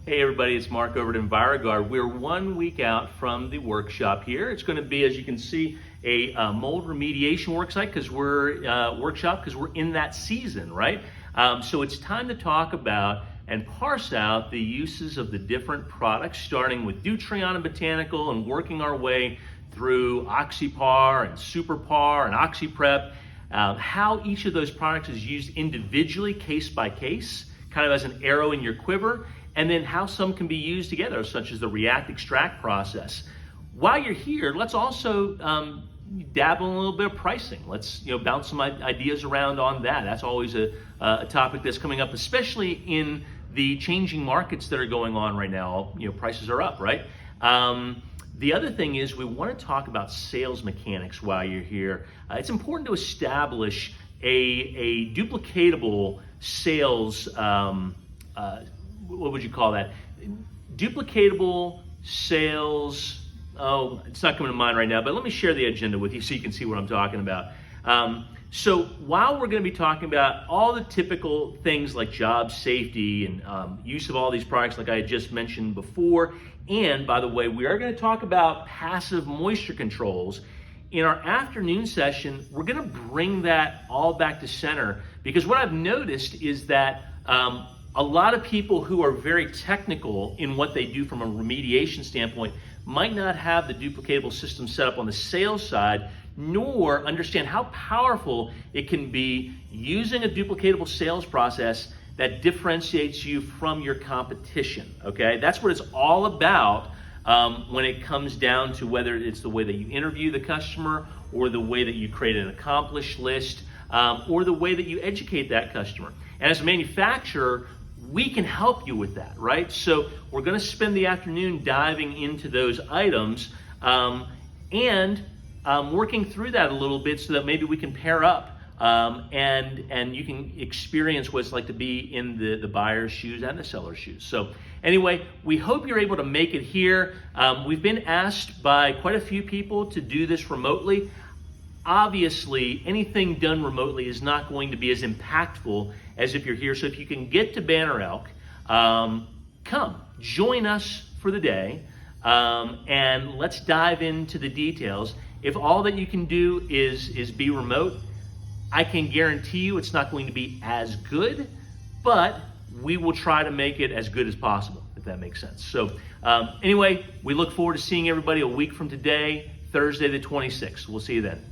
Hey everybody, it's Mark over at Enviroguard. We're 1 week out from the workshop here. It's going to be, as you can see, a mold remediation workshop because we're in that season, right? So it's time to talk about and parse out the uses of the different products, starting with Dutrion and Botanical and working our way through OxyPar and SuperPar and OxyPrep, how each of those products is used individually, case by case, kind of as an arrow in your quiver, and then how some can be used together, such as the react-extract process. While you're here, let's also dabble in a little bit of pricing. Let's bounce some ideas around on that. That's always a topic that's coming up, especially in the changing markets that are going on right now. Prices are up, right? The other thing is we want to talk about sales mechanics while you're here. It's important to establish a duplicatable sales, what would you call that? Duplicatable sales, it's not coming to mind right now, but let me share the agenda with you so you can see what I'm talking about. So while we're going to be talking about all the typical things like job safety and use of all these products like I had just mentioned before, and by the way, we are going to talk about passive moisture controls. In our afternoon session, we're going to bring that all back to center, because what I've noticed is that a lot of people who are very technical in what they do from a remediation standpoint might not have the duplicatable system set up on the sales side, nor understand how powerful it can be using a duplicatable sales process that differentiates you from your competition, okay? That's what it's all about when it comes down to whether it's the way that you interview the customer, or the way that you create an accomplished list, or the way that you educate that customer. And as a manufacturer, we can help you with that, right? So we're going to spend the afternoon diving into those items and working through that a little bit so that maybe we can pair up and you can experience what it's like to be in the buyer's shoes and the seller's shoes. So anyway, we hope you're able to make it here. We've been asked by quite a few people to do this remotely. Obviously, anything done remotely is not going to be as impactful as if you're here. So if you can get to Banner Elk, come, join us for the day, and let's dive into the details. If all that you can do is be remote, I can guarantee you it's not going to be as good, but we will try to make it as good as possible, if that makes sense. So anyway, we look forward to seeing everybody a week from today, Thursday the 26th. We'll see you then.